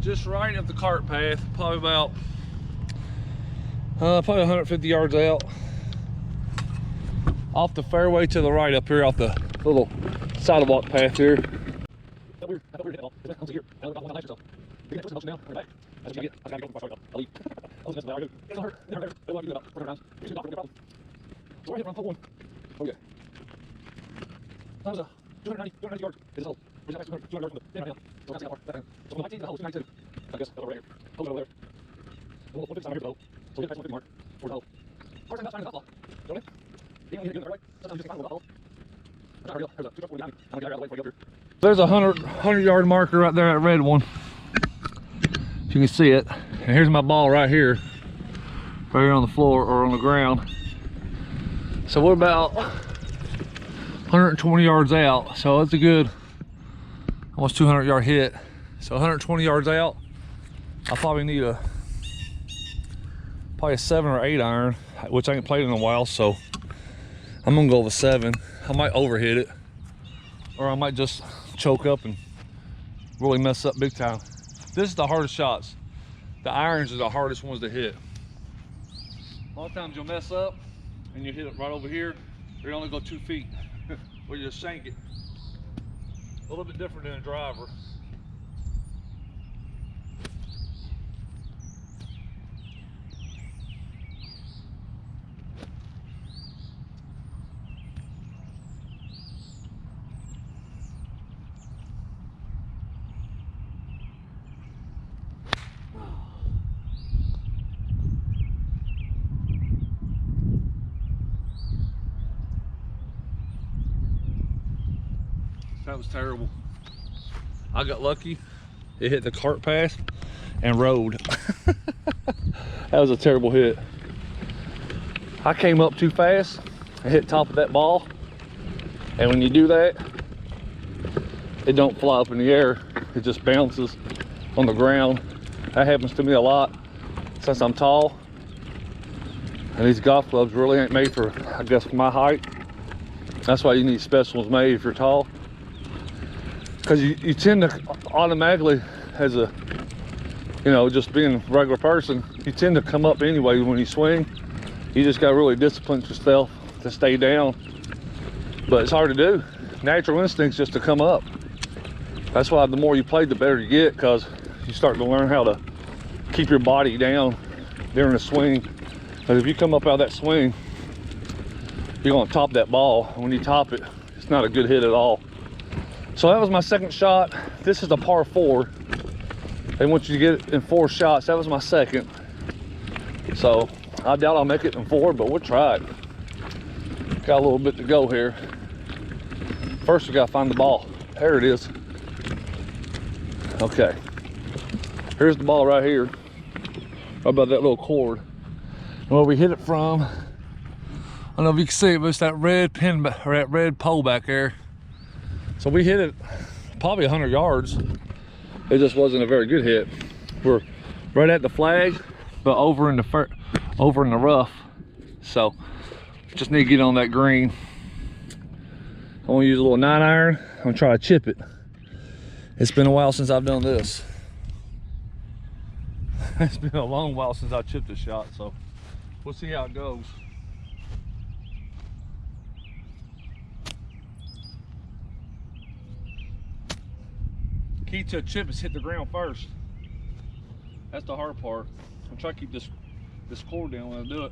Just right up the cart path, probably about probably 150 yards out, off the fairway to the right up here, off the little sidewalk path here. There's a 100-yard marker right there, that red one. If you can see it. And here's my ball right here on the floor or on the ground. So we're about 120 yards out. So that's a good almost 200-yard hit. So 120 yards out, I'll probably need probably a 7 or 8 iron, which I ain't played in a while, so I'm gonna go with a 7. I might overhit it, or I might just choke up and really mess up big time. This is the hardest shots. The irons are the hardest ones to hit. A lot of times you'll mess up and you hit it right over here, or you only go 2 feet, or you just shank it. A little bit different than a driver. That was terrible. I got lucky. It hit the cart path and rode. That was a terrible hit. I came up too fast and hit top of that ball. And when you do that, it don't fly up in the air. It just bounces on the ground. That happens to me a lot since I'm tall. And these golf clubs really ain't made for, I guess, for my height. That's why you need special ones made if you're tall. Because you tend to automatically, as a, you know, just being a regular person, you tend to come up anyway when you swing. You just got to really discipline yourself to stay down. But it's hard to do. Natural instinct's just to come up. That's why the more you play, the better you get, because you start to learn how to keep your body down during the swing. Because if you come up out of that swing, you're going to top that ball. When you top it, it's not a good hit at all. So that was my second shot. This is a par 4. They want you to get it in 4 shots. That was my second. So I doubt I'll make it in 4, but we'll try it. Got a little bit to go here. First we gotta find the ball. There it is. Okay. Here's the ball right here. How about that little cord? And where we hit it from, I don't know if you can see it, but it's that red pin or that red pole back there. So we hit it probably 100 yards. It just wasn't a very good hit. We're right at the flag, but over in the rough. So just need to get on that green. I want to use a little 9-iron. I'm gonna try to chip it. It's been a while since I've done this. It's been a long while since I chipped a shot, so we'll see how it goes. Key to a chip is hit the ground first. That's the hard part. I'm trying to keep this cord down when I do it.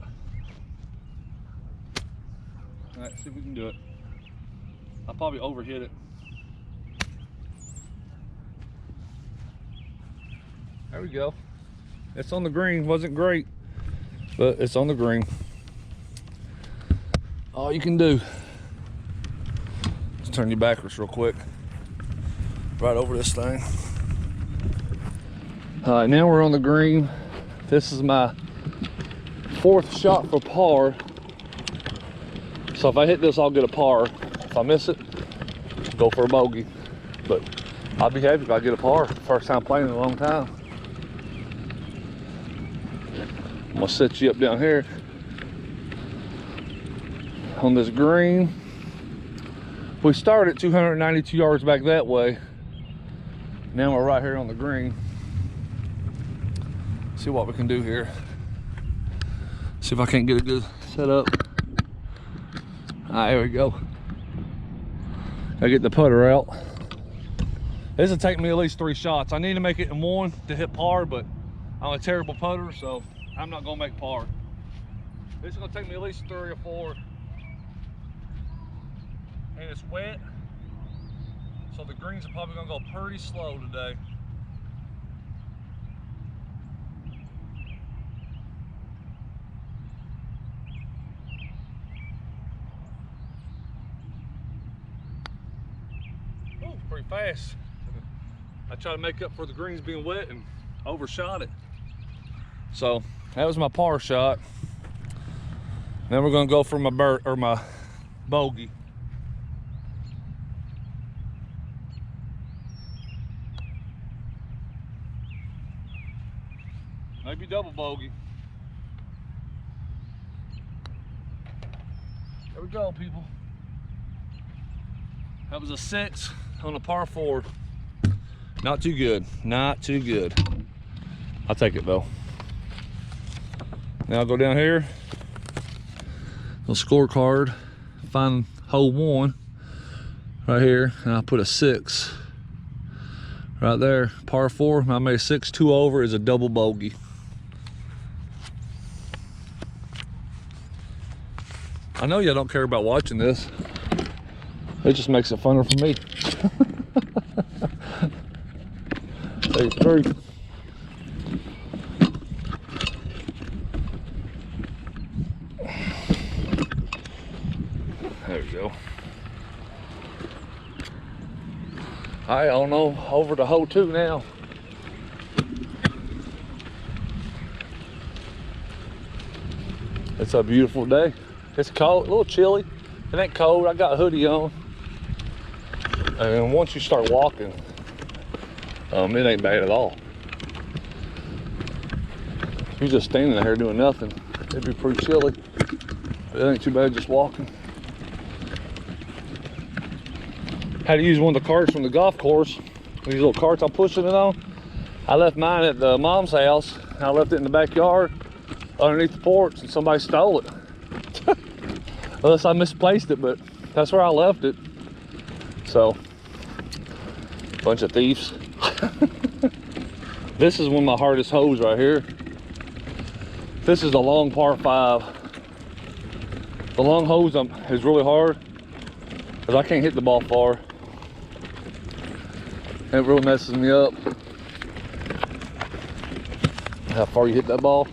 All right, see if we can do it. I'll probably overhit it. There we go. It's on the green. Wasn't great, but it's on the green. All you can do. Let's turn you backwards real quick. Right over this thing. All right, now we're on the green. This is my 4th shot for par. So if I hit this, I'll get a par. If I miss it, go for a bogey. But I'll be happy if I get a par. First time playing in a long time. I'm gonna set you up down here on this green. We started 292 yards back that way. Now we're right here on the green. See what we can do here. See if I can't get a good setup. All right, here we go. I get the putter out. This will take me at least 3 shots. I need to make it in 1 to hit par, but I'm a terrible putter, so I'm not gonna make par. This is gonna take me at least 3 or 4. And it's wet, so the greens are probably gonna go pretty slow today. Oh, pretty fast. I try to make up for the greens being wet and overshot it. So that was my par shot. Then we're gonna go for my bogey. Maybe double bogey. There we go, people. That was a 6 on a par 4. Not too good, not too good. I'll take it though. Now I'll go down here, little scorecard, find hole 1 right here, and I'll put a 6 right there. Par 4, I made a 6, 2 over is a double bogey. I know y'all don't care about watching this. It just makes it funner for me. 83. There we go. I don't know, over to hole 2 now. It's a beautiful day. It's cold, a little chilly. It ain't cold, I got a hoodie on. And once you start walking, it ain't bad at all. If you're just standing there doing nothing, it'd be pretty chilly. It ain't too bad just walking. Had to use one of the carts from the golf course. These little carts I'm pushing it on. I left mine at the mom's house. And I left it in the backyard underneath the porch and somebody stole it. Unless I misplaced it, but that's where I left it. So, bunch of thieves. This is one of my hardest holes right here. This is a long par 5. The long hose is really hard because I can't hit the ball far. It really messes me up. How far you hit that ball.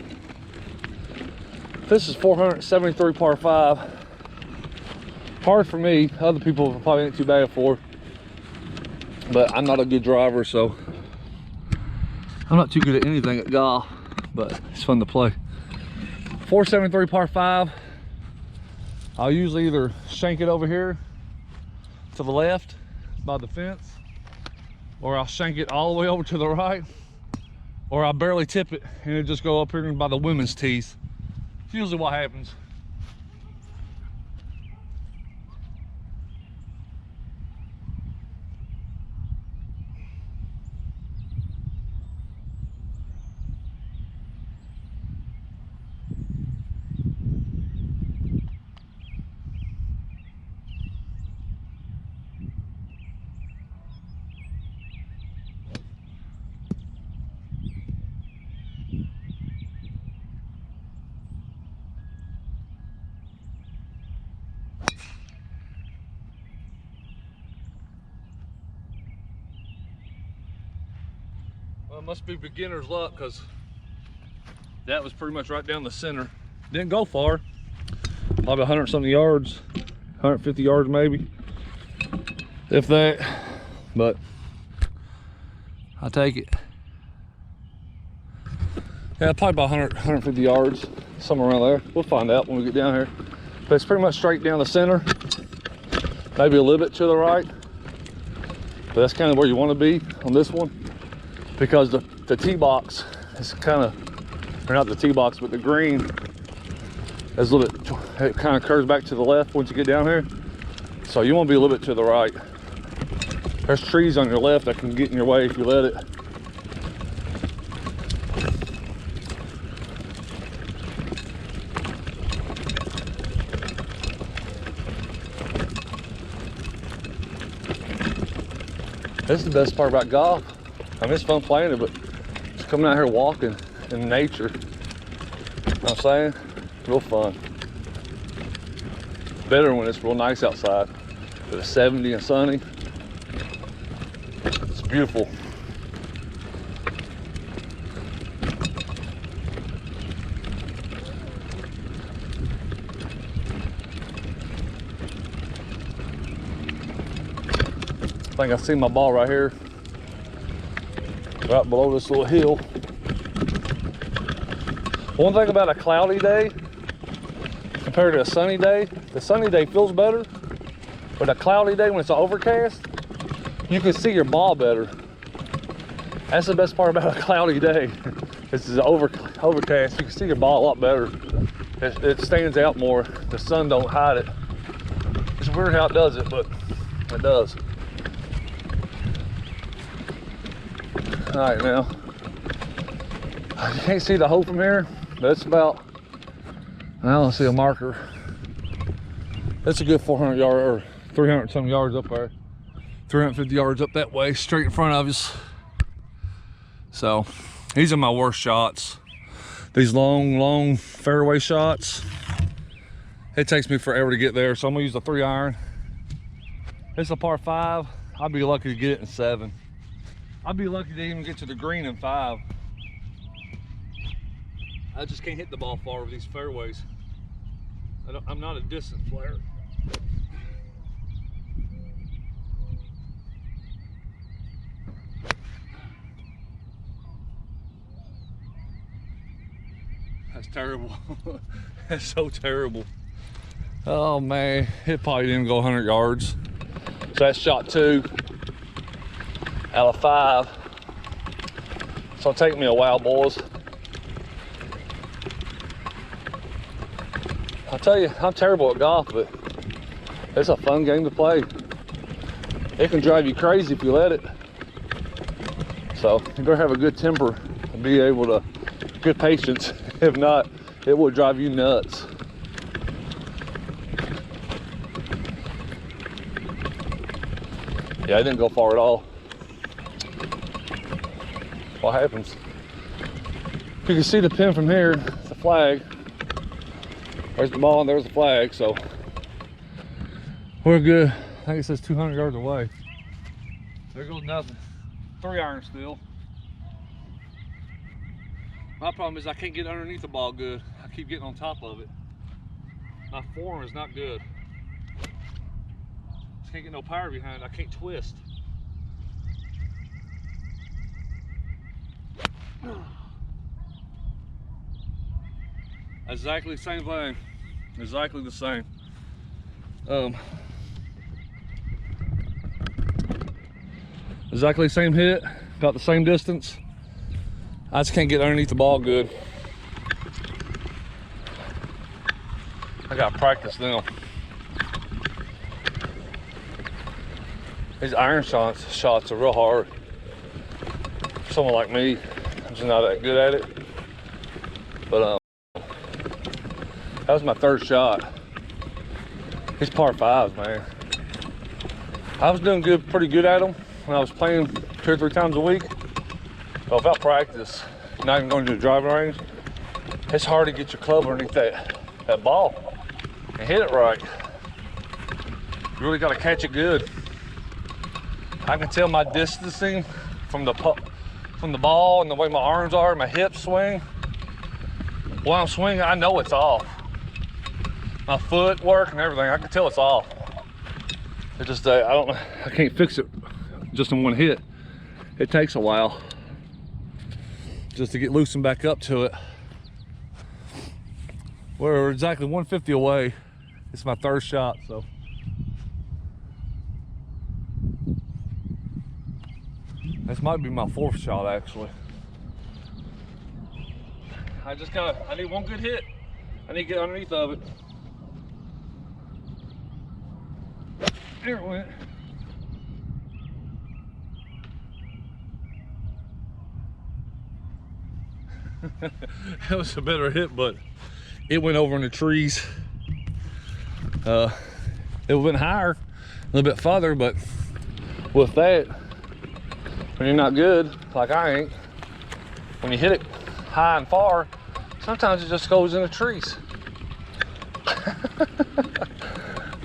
This is 473 par 5. Hard for me. Other people probably ain't too bad for. But I'm not a good driver, so I'm not too good at anything at golf, but it's fun to play. 473 par 5. I'll usually either shank it over here to the left by the fence, or I'll shank it all the way over to the right, or I'll barely tip it and it just go up here by the women's teeth. It's usually what happens. Well, it must be beginner's luck, because that was pretty much right down the center. Didn't go far, probably 100 something yards, 150 yards maybe, if that, but I'll take it. Yeah, probably about 100, 150 yards, somewhere around there. We'll find out when we get down here. But it's pretty much straight down the center, maybe a little bit to the right, but that's kind of where you want to be on this one, because the tee box is kind of, or not the tee box, but the green is a little bit, it kind of curves back to the left once you get down here. So you want to be a little bit to the right. There's trees on your left that can get in your way if you let it. This is the best part about golf. I mean, it's fun playing it, but just coming out here walking in nature, you know what I'm saying? Real fun. Better when it's real nice outside. But it's 70 and sunny. It's beautiful. I think I see my ball right here, right below this little hill. One thing about a cloudy day compared to a sunny day, the sunny day feels better, but a cloudy day when it's overcast, you can see your ball better. That's the best part about a cloudy day. This is overcast, you can see your ball a lot better. It stands out more. The sun don't hide it. It's weird how it does it, but it does. All right, now, you can't see the hole from here, but it's about, I don't see a marker. That's a good 400 yard or 300 some yards up there. 350 yards up that way, straight in front of us. So these are my worst shots. These long fairway shots. It takes me forever to get there, so I'm gonna use a 3-iron. It's a par 5. I'll be lucky to get it in 7. I'd be lucky to even get to the green in 5. I just can't hit the ball far with these fairways. I'm not a distance player. That's terrible. That's so terrible. Oh man, it probably didn't go 100 yards. So that's shot 2 out of 5. It's gonna take me a while, boys. I'll tell you, I'm terrible at golf, but it's a fun game to play. It can drive you crazy if you let it. So you better have a good temper and be able to, good patience. If not, it will drive you nuts. Yeah, I didn't go far at all. What happens? You can see the pin from here, the flag. There's the ball and there's the flag, so we're good. I think it says 200 yards away. There goes nothing. 3-iron still. My problem is I can't get underneath the ball good. I keep getting on top of it. My form is not good. Just can't get no power behind it. I can't twist. Exactly the same thing. Exactly the same. Exactly the same hit, about the same distance. I just can't get underneath the ball good. I gotta practice now. These iron shots are real hard. For someone like me, I'm just not that good at it. But that was my third shot. These par fives, man. I was doing good, pretty good at them when I was playing 2 or 3 times a week. But without practice, not even going to the driving range, it's hard to get your club underneath that ball and hit it right. You really got to catch it good. I can tell my distancing from the ball and the way my arms are, my hips swing. While I'm swinging, I know it's off. My footwork and everything, I can tell it's off. It just, I can't fix it just in one hit. It takes a while just to get loosened back up to it. We're exactly 150 away. It's my third shot, so. This might be my fourth shot, actually. I need one good hit. I need to get underneath of it. There it went. That was a better hit, but it went over in the trees. It would have been higher, a little bit farther, but with that, when you're not good, like I ain't, when you hit it high and far, sometimes it just goes in the trees.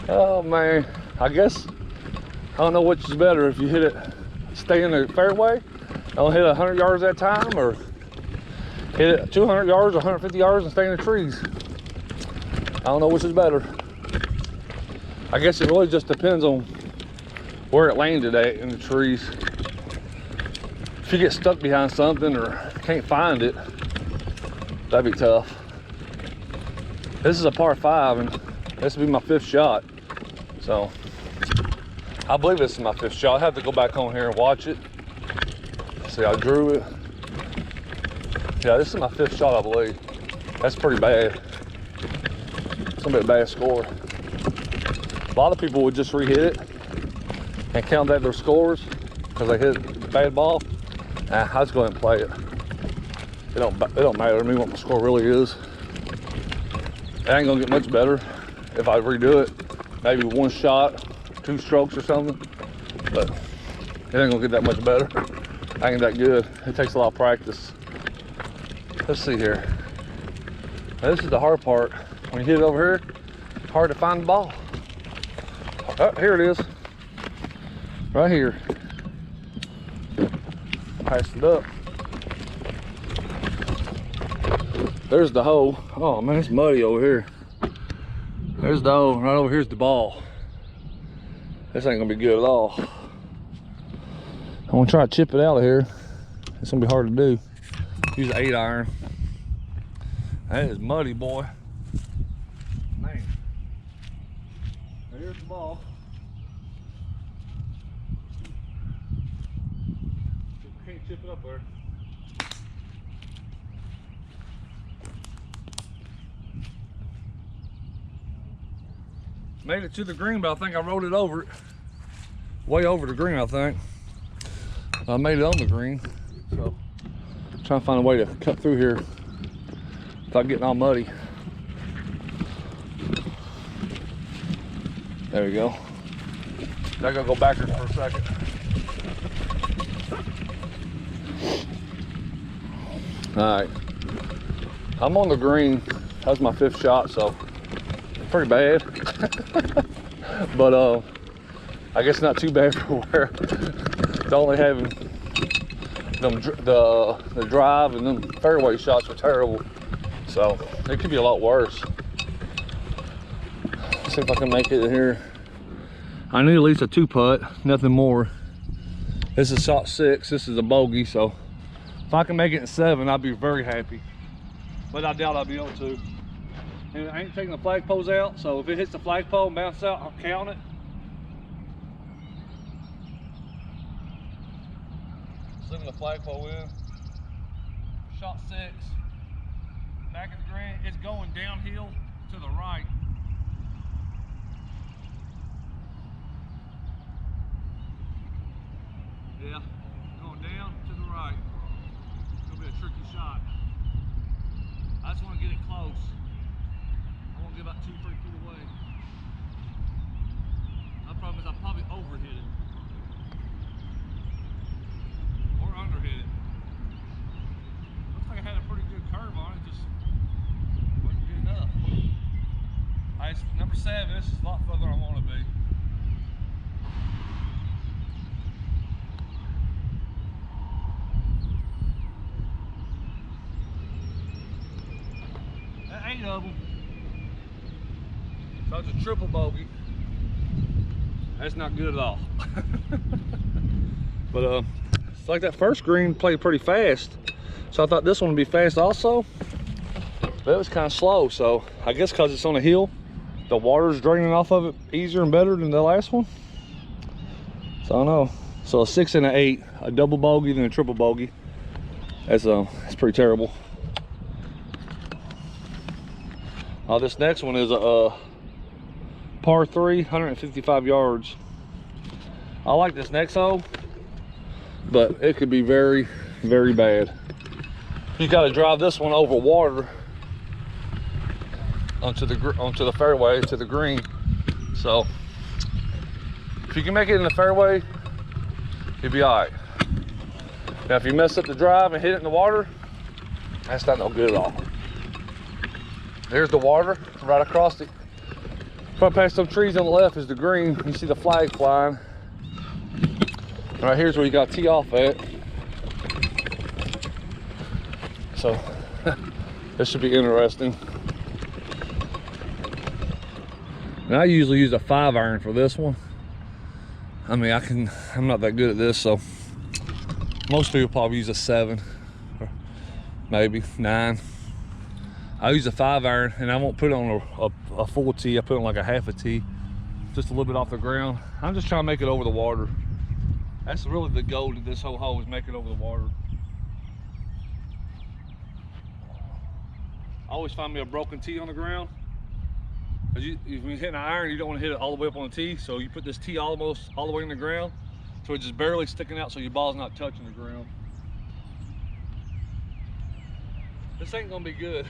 Oh man, I guess, I don't know which is better, if you hit it, stay in the fairway, don't hit 100 yards at a time, or hit it 200 yards or 150 yards and stay in the trees. I don't know which is better. I guess it really just depends on where it landed at in the trees. If you get stuck behind something or can't find it, that'd be tough. This is a par 5 and this will be my 5th shot. So I believe this is my 5th shot. I have to go back on here and watch it. See, I drew it. Yeah, this is my 5th shot, I believe. That's pretty bad. It's gonna be a bad score. A lot of people would just re-hit it and count that their scores because they hit a bad ball. Nah, I just go ahead and play it. It don't matter to me what my score really is. It ain't gonna get much better if I redo it. Maybe 1 shot, 2 strokes or something. But it ain't gonna get that much better. I ain't that good. It takes a lot of practice. Let's see here. Now, this is the hard part. When you hit it over here, it's hard to find the ball. Oh, here it is. Right here. Passed it up. There's the hole. Oh man, it's muddy over here. There's the hole. Right over here's the ball. This ain't gonna be good at all. I'm gonna try to chip it out of here. It's gonna be hard to do. Use an 8 iron. That is muddy, boy. Man. Here's the ball. Can't chip it up there. Made it to the green, but I think I rolled it over it. Way over the green, I think. I made it on the green, so I'm trying to find a way to cut through here without getting all muddy. There we go. Now I gotta go backwards for a second. All right, I'm on the green. That's my 5th shot, so pretty bad. But I guess not too bad for where it's only having them the drive and them fairway shots are terrible. So it could be a lot worse. Let's see if I can make it in here. I need at least a 2 putt, nothing more. This is shot 6. This is a bogey, so if I can make it in 7, I'll be very happy. But I doubt I'll be able to. And I ain't taking the flagpoles out, so if it hits the flagpole and bounces out, I'll count it. Zoom the flagpole in. Shot 6. Back at the green. It's going downhill to the right. Yeah, going down to the right. It's gonna be a tricky shot. I just want to get it close. I want to get about 2-3 feet away. My problem is I probably overhit it. Or underhit it. Looks like I had a pretty good curve on it, just wasn't good enough. Alright, number 7, this is a lot further than I want to be. That 8 of them. So it's a triple bogey. That's not good at all. But it's like that first green played pretty fast, so I thought this one would be fast also, but it was kind of slow. So I guess because it's on a hill, the water's draining off of it easier and better than the last one. So I don't know. So a 6 and an 8, a double bogey then a triple bogey. That's pretty terrible. This next one is a par 3, 155 yards. I like this next hole, but it could be very, very bad. You got to drive this one over water onto the fairway to the green. So if you can make it in the fairway, you'll be all right. Now if you mess up the drive and hit it in the water, that's not no good at all. There's the water right across it. Right past some trees on the left is the green. You see the flag flying. Right here's where you got to tee off at. So this should be interesting. And I usually use a 5-iron for this one. I mean, I'm not that good at this, so most people probably use a 7 or maybe 9. I use a 5-iron and I won't put it on a full tee. I put it on like a half a tee, just a little bit off the ground. I'm just trying to make it over the water. That's really the goal to this whole hole, is make it over the water. I always find me a broken tee on the ground. If you're hitting an iron, you don't want to hit it all the way up on the tee, so you put this tee almost all the way in the ground, so it's just barely sticking out so your ball's not touching the ground. This ain't gonna be good.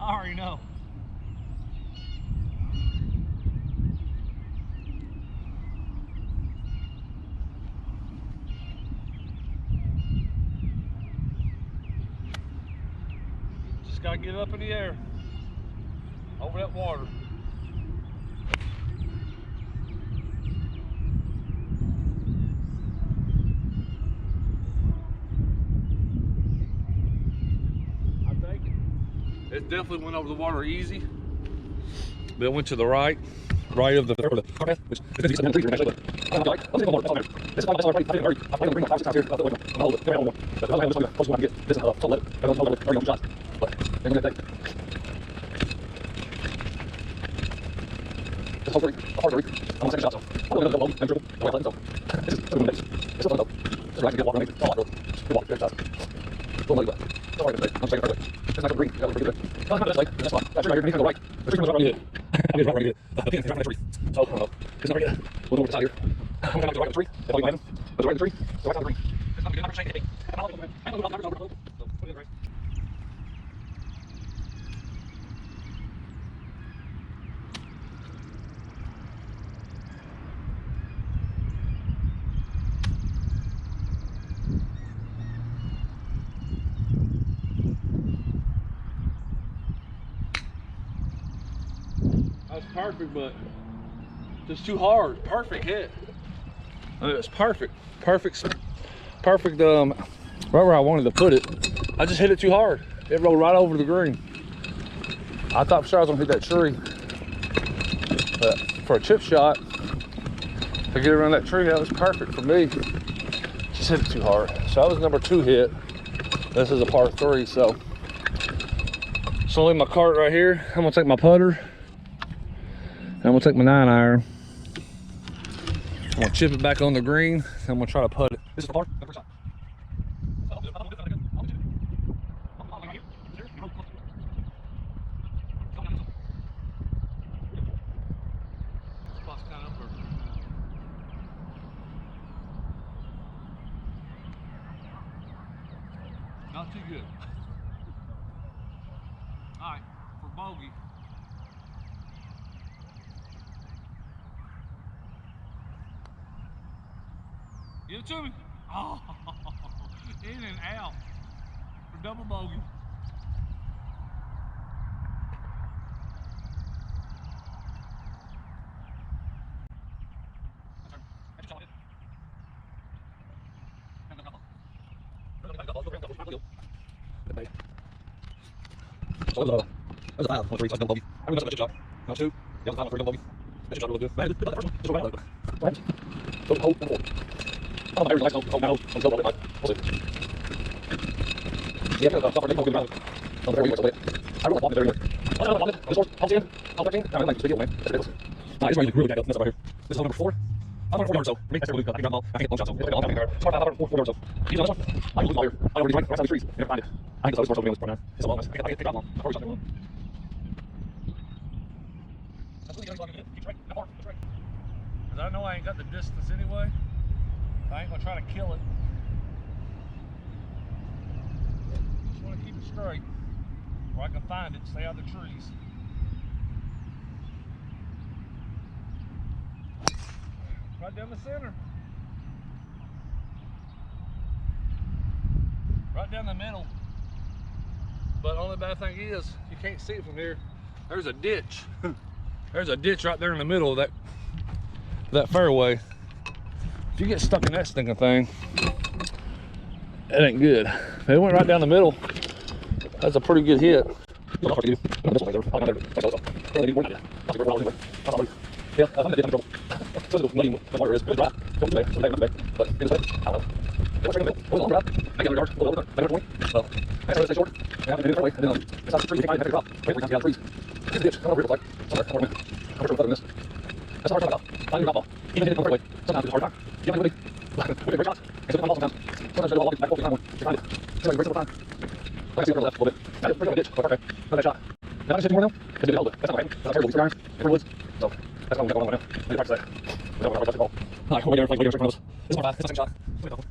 I already know. Just gotta get up in the air, over that water. It definitely went over the water easy, but it went to the right of the path, which is decent on 3 actually, but I'm like, I'm taking water, this is my best already. I'm going to bring my 5 or 6 times here. I'm going to hold it. But I was just supposed to get this top lip. I don't know what I'm shots, but I'm going to take this whole 3, hard 3. I'm going to take a shot, so I'm going to go low, I'm triple, I'm going to so this is 2 minutes. This is fun though. This is where I can get water on me. It's all out, good water, good shots. Don't let it go. Don't worry about it. I'm taking it right away. It's not going to green. You got to look pretty good. No, it's not this way. That's fine. That's right here. Anything on the right. The tree was right where you hit. I mean, it's right where you hit. Again, it's right on the tree. So, I don't know. It's not right yet. We'll go over the side here. I'm going to go right on the tree. That's all you can have. But the right on the tree. The right on the green. It's not good. I'm going to change it. I'm not going to go over. So, put it in right. That was perfect, but just too hard. Perfect hit. I mean, it was perfect. Perfect, right where I wanted to put it. I just hit it too hard. It rolled right over the green. I thought for sure I was gonna hit that tree. But for a chip shot, to get around that tree, that was perfect for me. Just hit it too hard. So that was number 2 hit. This is a par 3, so. So I'll leave my cart right here. I'm gonna take my putter. I'm gonna take my 9-iron. I'm I'm gonna chip it back on the green. I'm gonna try to putt it. This is the par. Not too good. All right, for bogey. Give it to me. Oh, in and out for double bogey. So that was a foul. 1 3, so that's double bogey. I mean, that's a good job. Not 2. Yeah, 5 3 double bogey. That's your job, really good. Man, just the first one. Just go right. Right. Go hold and 4. Oh, my air's hold now. I'm still holding it. We'll see. Yeah, I'm stop for Nick. I'll I'm very weak. I roll the ball very weak. Oh, no, no, this horse. I'll 10. I'll 13. No, I like this video, man. That's ridiculous. Nah, it's really jacked up. That's over here. This is hole number 4. I'm on 4 yards, so for me, that's really good. I can jump ball. I can get long shots, so it's long. It's hard to 4 yards, so. He's on this one. I can lose my ear. I already right outside the trees. Never find it. I think it's always worth over it's a long one. I can take that long. I've already shot that long. That's really good. Keep right. That hard. That's right. Because I know I ain't got the distance anyway. I ain't gonna try to kill it. Just want to keep it straight where I can find it, stay out of the trees. Right down the center. Right down the middle. But only bad thing is, you can't see it from here. There's a ditch. There's a ditch right there in the middle of that fairway. If you get stuck in that stinking thing, it ain't good. If it went right down the middle, that's a pretty good hit. Yeah, I'm gonna trouble. So the money, the water is dry. Don't do it. So but in the I don't know. What's in the middle? What's on the ground? I got a yard. Well, I got 20. Well, I started to stay short. And I'm in the way. And then it's not the tree. I have to drop. Wait, we have to get out of the trees. It's a ditch. I don't know what it looks like. Somewhere. I'm sure we're this. That's hard to talk about. I do drop ball. Even hit it on the fairway. Sometimes it's a hard time. You have to be great shots. And so sometimes. Sometimes you'll walk back, walk behind one. You find it. It's like a great simple time. I can see the left a little bit. Got it. We're going to ditch. Okay. Not that shot. Now I'm just more now. It's a bit older. That's not right. That's terrible. These guys. Every woods. So that's how we got going now. Maybe practice that. We don't want to touch the ball. Alright, we're going to play straight from us. This is my bad. It's a second shot.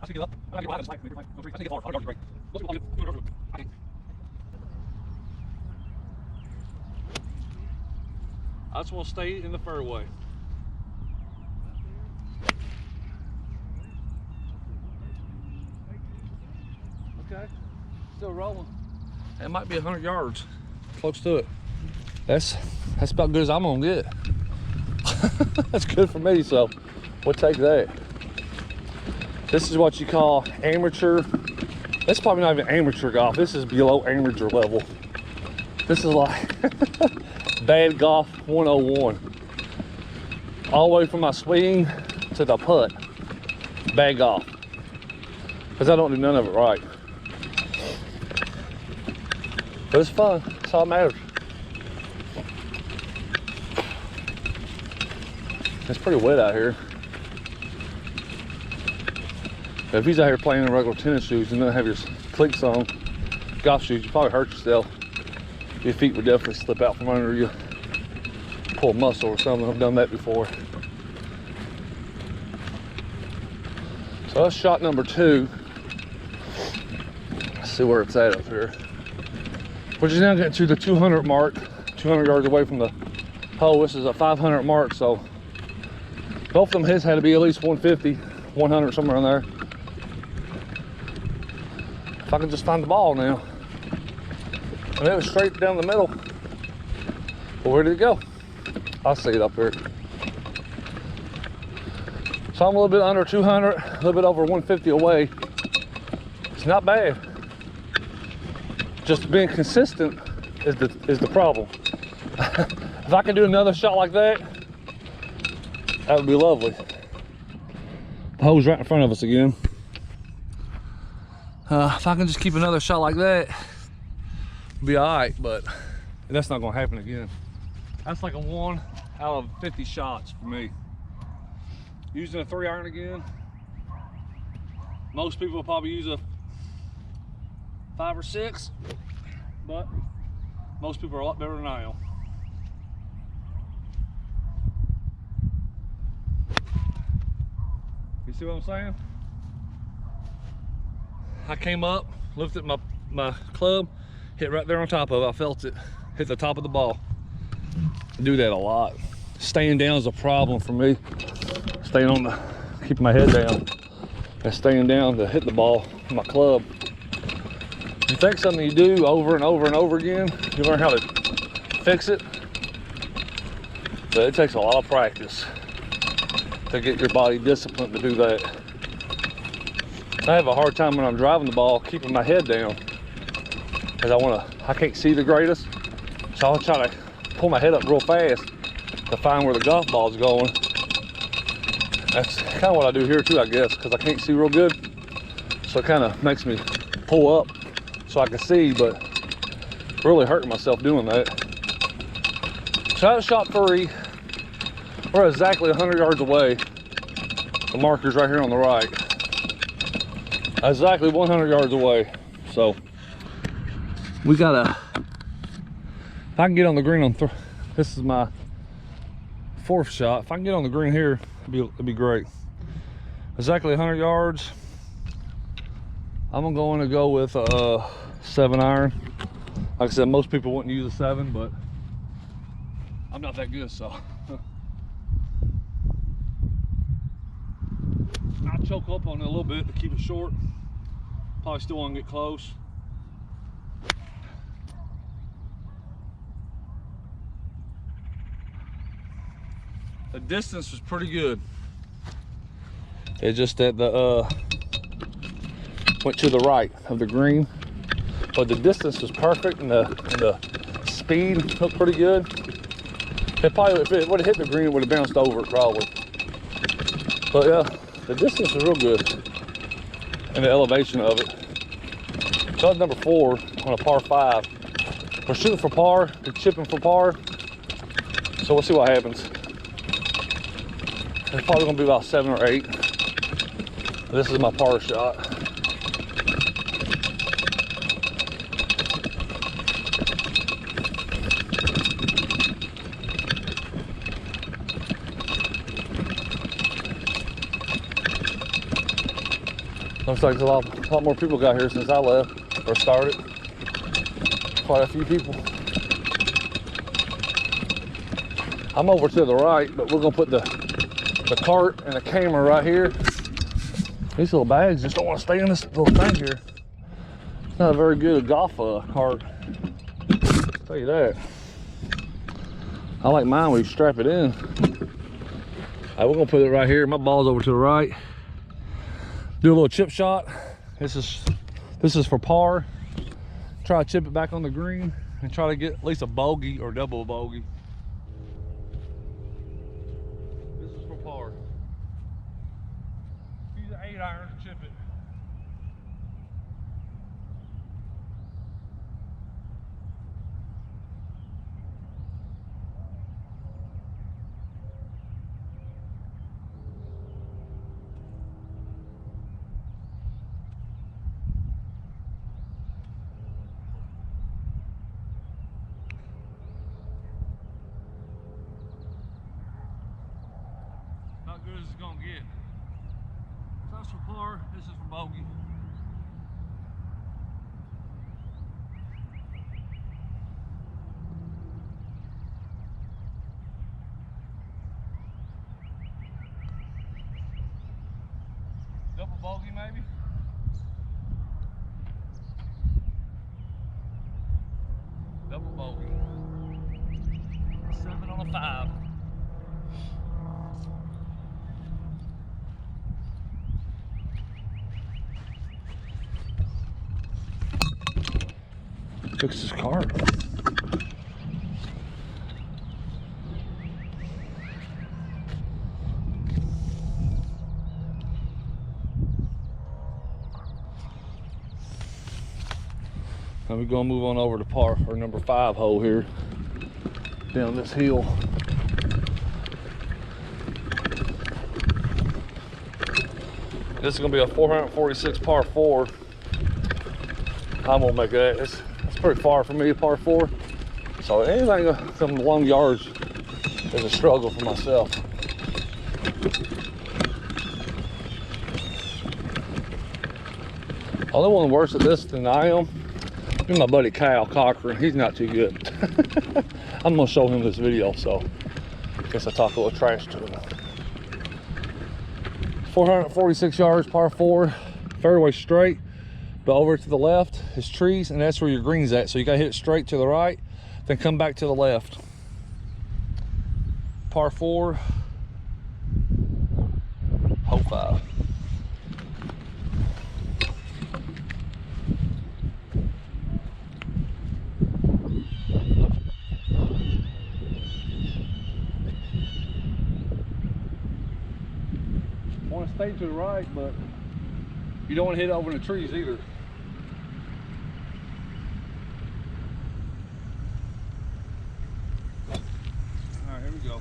I should get up. I'm going to get behind this. I think it's hard. I'll go great. Most people do it. Okay. I just want to stay in the fairway. Okay. Still rolling. It might be 100 yards. Close to it. That's about good as I'm gonna get. That's good for me, so we'll take that. This is what you call amateur. It's probably not even amateur golf. This is below amateur level. This is like bad golf 101. All the way from my swing to the putt. Bad golf. Because I don't do none of it right. But it's fun. That's all that matters. It's pretty wet out here. If he's out here playing in regular tennis shoes and don't have your cleats on, golf shoes, you probably hurt yourself. Your feet would definitely slip out from under you. Pull a muscle or something. I've done that before. So that's shot number 2. Let's see where it's at up here. We're just now getting to the 200 mark, 200 yards away from the hole. This is a 500 mark, so both of them hits had to be at least 150, 100, somewhere in there. If I can just find the ball now. And it was straight down the middle. Well, where did it go? I see it up here. So I'm a little bit under 200, a little bit over 150 away. It's not bad. Just being consistent is the problem. If I can do another shot like that, that would be lovely. The hole's right in front of us again. If I can just keep another shot like that, it'll be all right, but that's not gonna happen again. That's like a 1 out of 50 shots for me. Using a 3-iron again. Most people will probably use a 5 or 6, but most people are a lot better than I am. You see what I'm saying? I came up, lifted my club, hit right there on top of it. I felt it, hit the top of the ball. I do that a lot. Staying down is a problem for me. Staying on the, keeping my head down. And staying down to hit the ball with my club. You think something you do over and over and over again, you learn how to fix it. But it takes a lot of practice to get your body disciplined to do that. I have a hard time when I'm driving the ball keeping my head down, because I can't see the greatest, so I'll try to pull my head up real fast to find where the golf ball is going. That's kind of what I do here too, I guess, because I can't see real good, so it kind of makes me pull up so I can see, but really hurting myself doing that. So I shot 3. We're exactly 100 yards away. The marker's right here on the right. Exactly 100 yards away. So we gotta, if I can get on the green on this is my 4th shot. If I can get on the green here, it'd be great. Exactly 100 yards. I'm going to go with a 7-iron. Like I said, most people wouldn't use a 7, but I'm not that good, so. I'll choke up on it a little bit to keep it short. Probably still want to get close. The distance was pretty good. It's just that the went to the right of the green, but the distance was perfect and the speed looked pretty good. It probably, if it would have hit the green, it would have bounced over it probably. But yeah, the distance was real good and the elevation of it. Shot number 4 on a par 5. We're shooting for par, we're chipping for par. So we'll see what happens. It's probably gonna be about 7 or 8. This is my par shot. Looks like there's a lot more people got here since I left or started. Quite a few people. I'm over to the right, but we're gonna put the cart and the camera right here. These little bags just don't want to stay in this little thing here. It's not a very good golf cart. I'll tell you that. I like mine where you strap it in. All right, we're gonna put it right here. My ball's over to the right. Do a little chip shot. This is for par. Try to chip it back on the green and try to get at least a bogey or double bogey. This is for par. Use an 8-iron to chip it. Not good as it's gonna get. So that's for par, this is for bogey. Double bogey maybe? Double bogey. 7 on a 5. Fix his car. Now we're gonna move on over to par, or number 5 hole here, down this hill. This is gonna be a 446 par 4. I'm gonna make that. It's pretty far for me, par 4. So anything some long yards is a struggle for myself. Only one worse at this than I am is my buddy Kyle Cochran. He's not too good. I'm gonna show him this video, so I guess I talk a little trash to him. 446 yards, par 4, fairway straight, but over to the left is trees, and that's where your green's at. So you gotta hit it straight to the right, then come back to the left. Par 4, hole 5. Want to stay to the right, but you don't want to hit over the trees either. All right, here we go.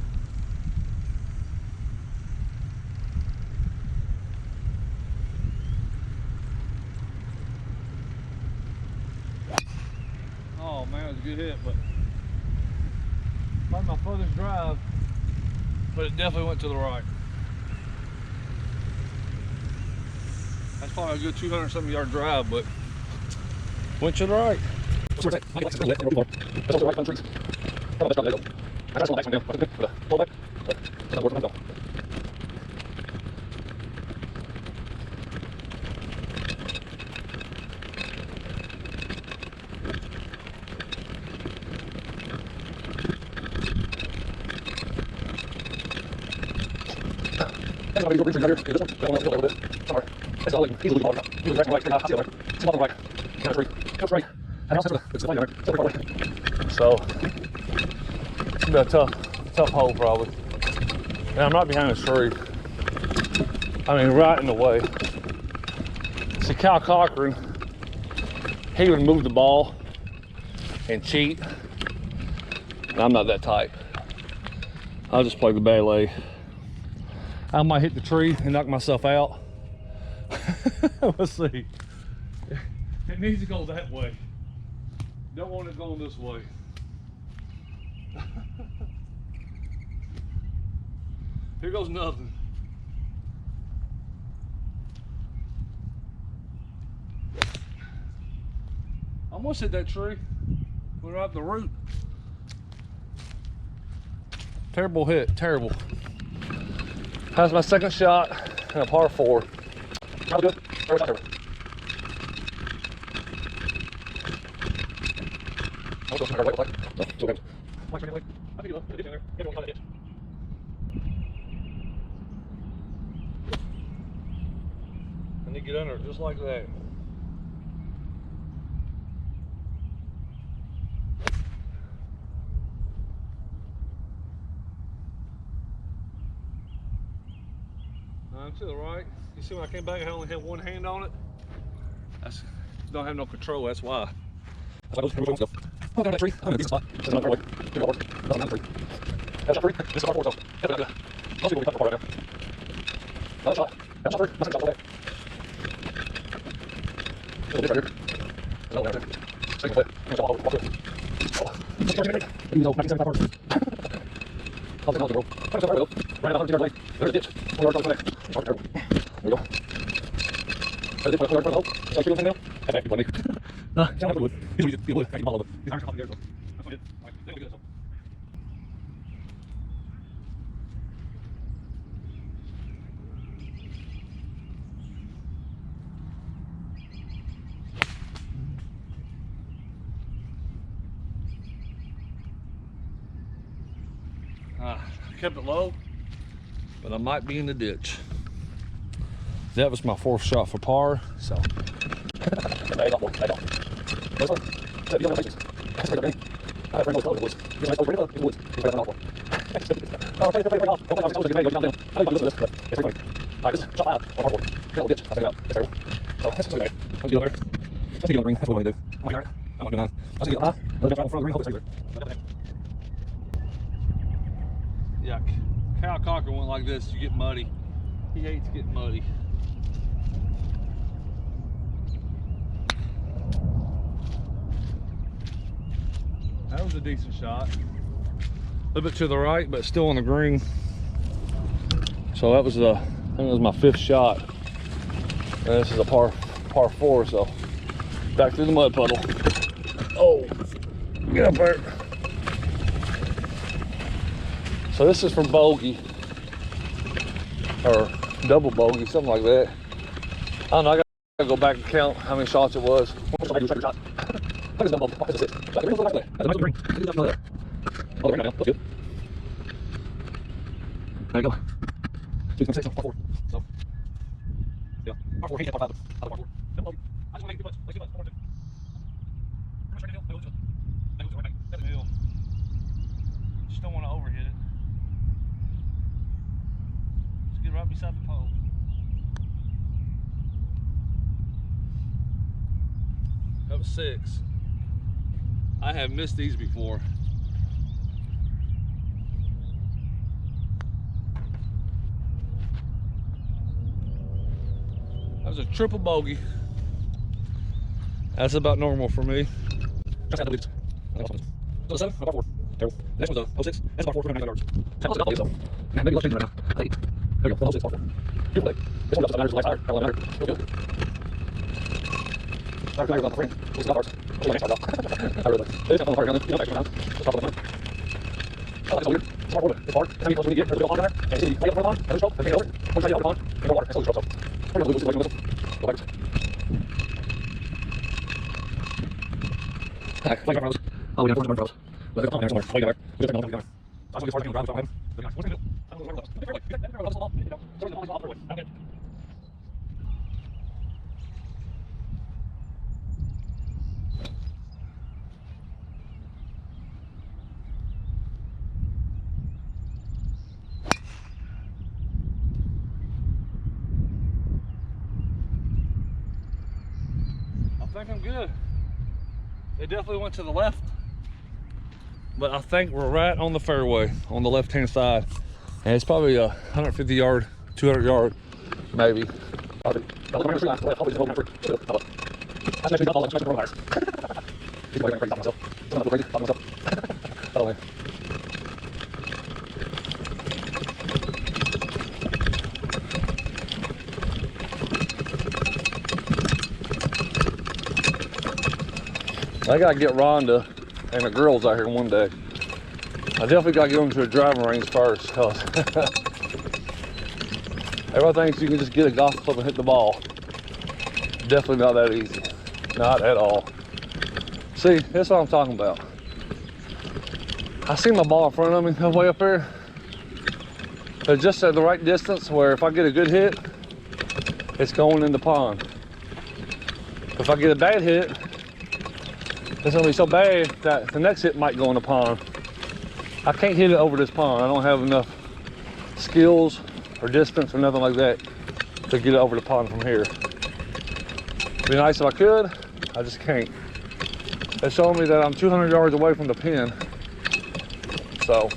Oh man, it was a good hit, but probably my furthest drive, but it definitely went to the right. That's probably a good 200-something yard drive, but went to the right. So it's gonna be a tough hole probably. And I'm right behind the tree. I mean, right in the way. See, Kyle Cochran, he would move the ball and cheat. And I'm not that type. I'll just play the ballet. I might hit the tree and knock myself out. Let's see. It needs to go that way. Don't want it going this way. Here goes nothing. I almost hit that tree. Went right up the root. Terrible hit, terrible. That's my second shot and a par 4. That was good. Very shot, and you get under it just like that. To the right. You see when I came back, I only had one hand on it. That's don't have no control. That's why. That's why those oh, down that tree. I'm in a decent spot. This is another fairway. Good work. That's another tree. That's a tree. This is our 4, so that's good. Most people will be far right there. Another shot. That's a tree. That's a shot over there. A little bit right here. There's another one right there. Second flip. I'm going to walk over. Walk through. Oh. Let's get 1975 parts. I'll take the rope. Right about 100 yards away. There's a ditch. 1 yard from there. Oh, terrible. There we go. There's a ditch 1 yard from the hole. So I feel anything now? That's actually funny. No, it's not like wood. These are wood. I can follow them. These aren't complicated. That's what I did. Alright, they'll be good. I kept it low, but I might be in the ditch. That was my 4th shot for par, so. Yeah, Kyle Cochran went like this, you get muddy. He hates getting muddy. That was a decent shot. A little bit to the right, but still on the green. So that was I think it was my 5th shot. And this is a par 4, so back through the mud puddle. Oh, get up there. So this is from bogey, or double bogey, something like that. I don't know, I gotta go back and count how many shots it was. There you go. So, yeah, par 4, par 5, par 4. I just want to make it too much, like too much. Just don't want to overhit it. Just get right beside the pole. That was 6. I have missed these before. That was a triple bogey. That's about normal for me. Just had to leave it. So 7, par 4. Terrible. Next one's a 06. That's par 4, 209 yards. That's about so. Maybe let's change it right now. 8. There we go. 06, par 4. Beautiful day. This one doesn't matter. It's higher. That one matter. Still good. Sorry, I'm on the frame. We'll see how ours. I really like it. It's on the fire down there. You know, extra down. Let's top of the front. Oh, that's so weird. It's hard water. It's hard. How many close when you get? There's a pond down there. And see, lay up for the pond. Another stroke. Then take it over. One try to get out of the pond. And more water. And slowly stroke. So, we're going to lose this. Go backwards. Alright, flag down. Oh, we have 4 down. But there's a pond there somewhere. Oh, you got there. We just take another. I was going to get far down the ground without him. But nice. What's going to do? I don't know where it goes. Fairway. You got that. You know, so the pond's off the way. Okay. I think I'm good. It definitely went to the left, but I think we're right on the fairway on the left hand side, and it's probably a 150 yard, 200 yard maybe. I gotta get Rhonda and the girls out here one day. I definitely gotta get them to a driving range first, cause everybody thinks you can just get a golf club and hit the ball. Definitely not that easy. Not at all. See, that's what I'm talking about. I see my ball in front of me, way up there. It's just at the right distance where if I get a good hit, it's going in the pond. If I get a bad hit, it's gonna be so bad that the next hit might go in the pond. I can't hit it over this pond. I don't have enough skills or distance or nothing like that to get it over the pond from here. It'd be nice if I could, I just can't. It's showing me that I'm 200 yards away from the pin. So,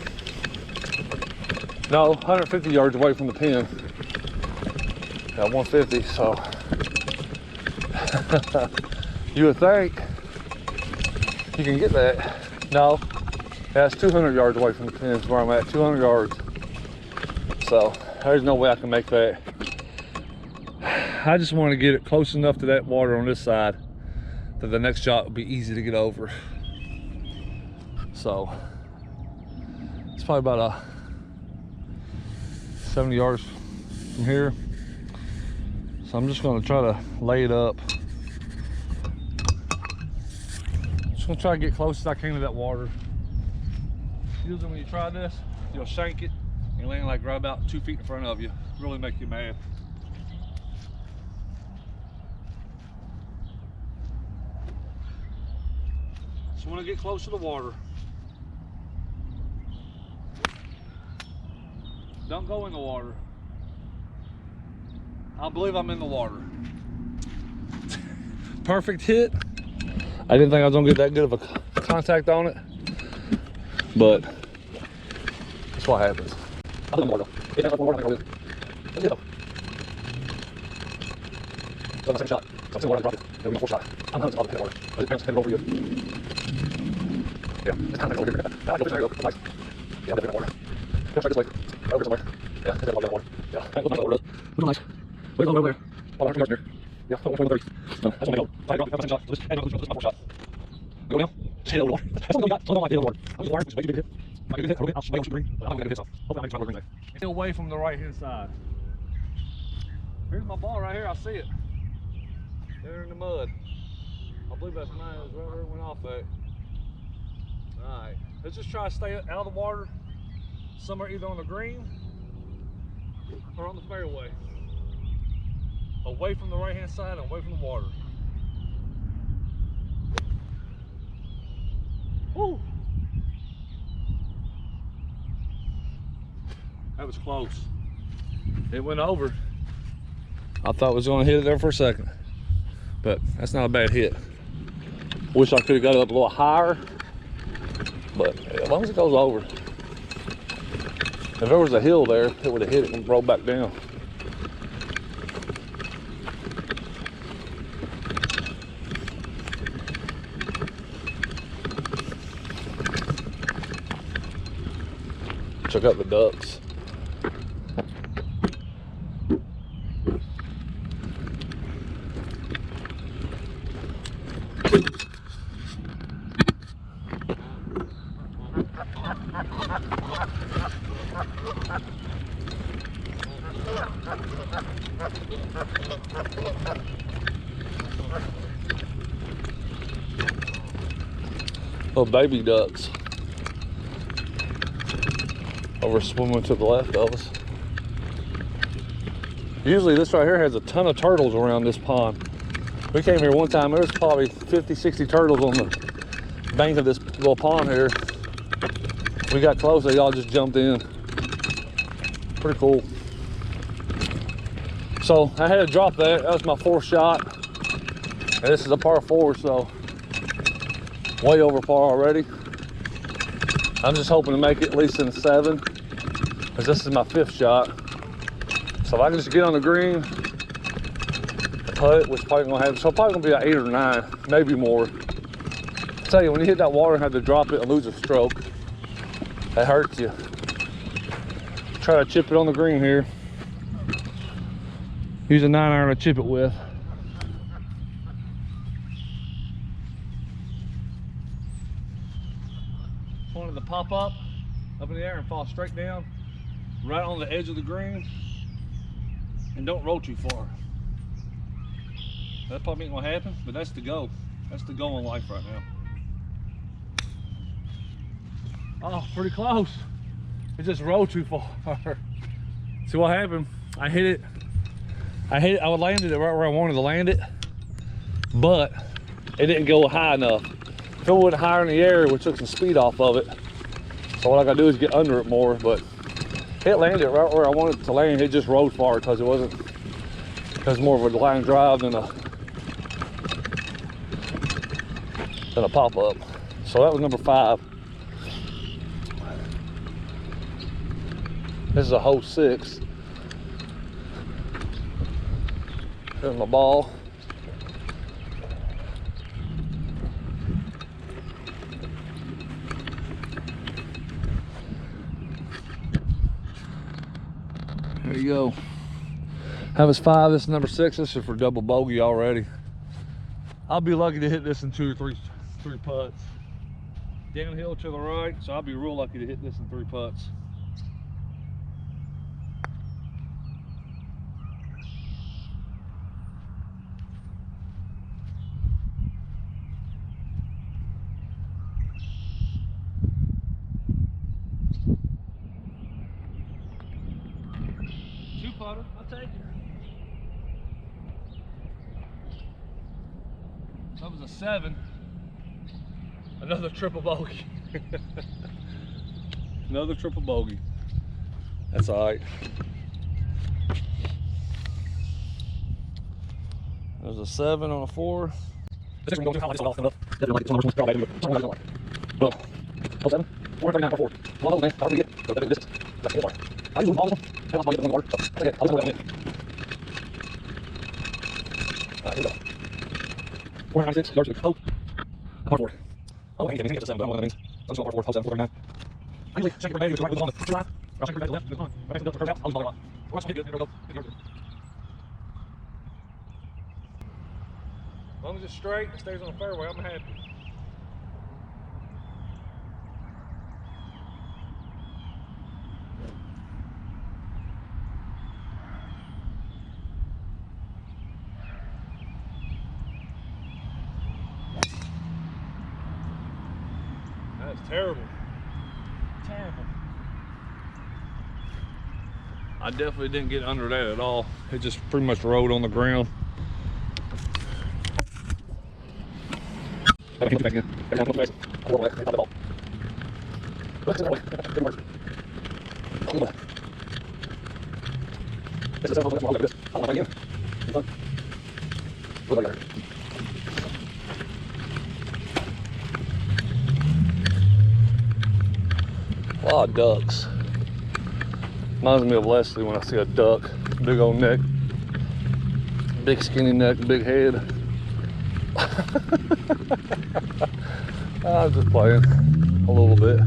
no, 150 yards away from the pin. Got 150, so. You would think you can get that. No, that's 200 yards away from the pins where I'm at, 200 yards. So there's no way I can make that. I just want to get it close enough to that water on this side that the next shot will be easy to get over. So it's probably about 70 yards from here. So I'm just going to try to lay it up. I'm gonna try to get close as I can to that water. Usually when you try this, you'll shank it, and you land like right about 2 feet in front of you. Really make you mad. So when I get close to the water, don't go in the water. I believe I'm in the water. Perfect hit. I didn't think I was gonna get that good of a contact on it, but that's what happens. I'm in the water though. Let's get it though. So my second shot. So I'm still water, I dropped it. Then we got 4 shot. I'm hunting the water. I just hit it over you. Yeah, it's kind of over here. There you go. Nice. Yeah, definitely water. Yeah, try this way. Over somewhere. Yeah, it's definitely water. Yeah, hey, look nice. Look nice. Wait, over there. Oh, there's here. Yeah, 130. No, that's only go. I got the shot. This is my 4 shot. Go now. Just hit it over the water. That's all we got. So I don't like the other water. I'm just wired, which is a big hit. Might be a good hit for a bit. I'll shoot green. But I don't think I get hits off. Hopefully I make some green there. Stay away from the right hand side. Here's my ball right here. I see it. There in the mud. I believe that's mine. It was right where it went off at. Alright. Let's just try to stay out of the water. Somewhere either on the green or on the fairway. Away from the right hand side and away from the water. Woo! That was close. It went over. I thought it was going to hit it there for a second, but that's not a bad hit. Wish I could have got it up a little higher, but as long as it goes over. If there was a hill there, it would have hit it and rolled back down. Check out the ducks. Little baby ducks over swimming to the left of us. Usually this right here has a ton of turtles around this pond. We came here one time, there was probably 50, 60 turtles on the bank of this little pond here. We got close, they all just jumped in. Pretty cool. So I had to drop that. That was my 4th shot. And this is a par 4, so way over par already. I'm just hoping to make it at least in 7, because this is my 5th shot. So if I can just get on the green, putt, which probably gonna have, so probably gonna be an 8 or 9, maybe more. I tell you, when you hit that water and have to drop it and lose a stroke, that hurts you. Try to chip it on the green here. Use a 9-iron to chip it with. Wanted to pop up in the air and fall straight down, right on the edge of the green, and don't roll too far. That probably ain't gonna happen, but that's the go. That's the go in life right now. Oh, pretty close. It just rolled too far. See what happened? I hit it, I landed it right where I wanted to land it, but it didn't go high enough. If it went higher in the air, it took some speed off of it. So what I gotta do is get under it more, but it landed right where I wanted it to land. It just rode far because it was more of a line drive than a pop-up. So that was number 5. This is a hole 6. There's my ball. There you go. That was 5. This is number 6. This is for double bogey already. I'll be lucky to hit this in 2 or 3 putts. Downhill to the right, so I'll be real lucky to hit this in 3 putts. Putter, I'll take it. That was a 7. Another triple bogey. Another triple bogey. That's all right. There's a 7 on a 4. This one goes to how it's all up. Well, 7, 439 4. Well, man, how do we get? So that is that's the bar. I use all of them. I don't want to get the water. Okay, I'll just go down. Here we go. 496 yards to the coat. Par 4. Oh, I can't get the 7, but I don't know what that means. I'm just going for 4, 7, 4, 39. I usually check it every day with the right wheel on the line. Or I'll check it every day to the left, with the line. If I actually curve out, I'll use the line. Or else I'll hit good, there we go. Hit the as long as it's straight, it stays on the fairway, I'm happy. That's terrible. Terrible. I definitely didn't get under that at all. It just pretty much rolled on the ground. I can back in. Every time I come back, I roll back. I the ball. This is that way. Good work. A little bit. This is a little bit. I'll back in. It's fun. Look like that. A lot of ducks. Reminds me of Leslie when I see a duck. Big old neck. Big skinny neck, big head. I'm just playing a little bit.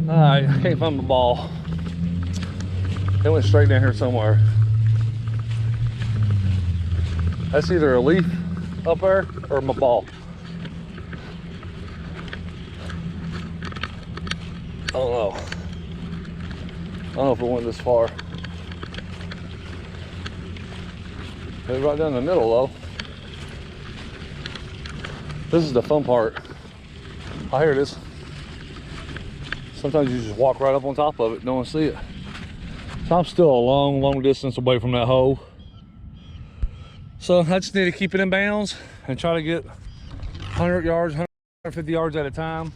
Alright, I can't find my ball. It went straight down here somewhere. That's either a leaf up there or my ball. I don't know. I don't know if it went this far. It's right down the middle though. This is the fun part. Oh, here it is. Sometimes you just walk right up on top of it, don't see it. So I'm still a long distance away from that hole. So I just need to keep it in bounds and try to get 100 yards, 150 yards at a time.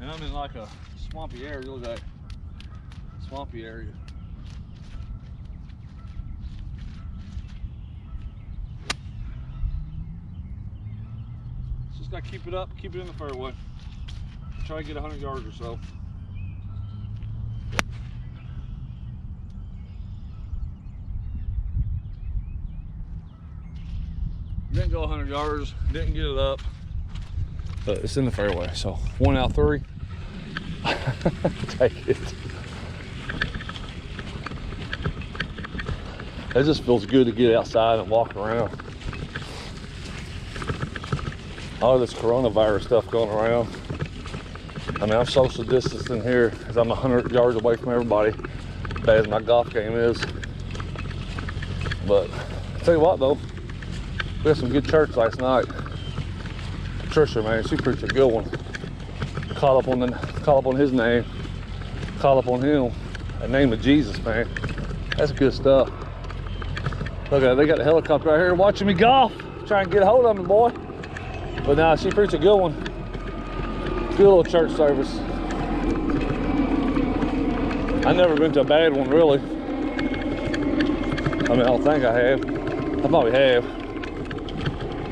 And I'm in like a swampy area. Look at that. Swampy area. Just gotta keep it up, keep it in the fairway. Try to get 100 yards or so. Didn't go 100 yards, didn't get it up, but it's in the fairway. So 1 out of 3. Take it. It just feels good to get outside and walk around. All this coronavirus stuff going around. I mean, I'm social distancing here because I'm 100 yards away from everybody, bad as my golf game is. But I'll tell you what though, we had some good church last night. Trisha, man, she preached a good one. Call up on his name, call up on him, the name of Jesus, man. That's good stuff. Look at it, they got a helicopter right here watching me golf, trying to get a hold of me, boy. But nah, she preached a good one. Good little church service. I've never been to a bad one, really. I mean, I don't think I have. I probably have.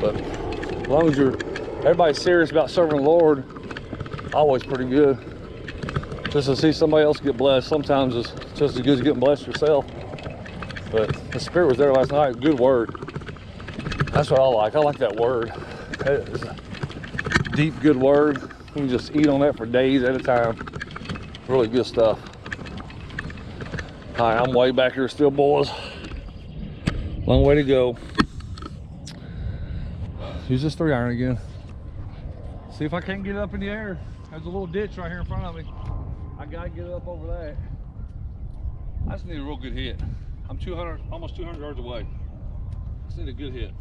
But as long as everybody's serious about serving the Lord, always pretty good. Just to see somebody else get blessed, sometimes it's just as good as getting blessed yourself. But the Spirit was there last night. Good word. That's what I like. I like that word. It's a deep, good word. You can just eat on that for days at a time. Really good stuff. All right, I'm way back here still, boys. Long way to go. Use this 3-iron again. See if I can't get it up in the air. There's a little ditch right here in front of me. I gotta get it up over that. I just need a real good hit. I'm almost 200 yards away. Just need a good hit.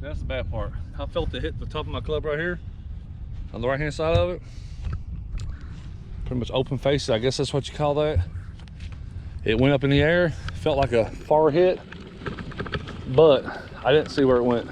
That's the bad part. I felt it hit the top of my club right here on the right hand side of it. Pretty much open face, I guess that's what you call that. It went up in the air, felt like a far hit, but I didn't see where it went.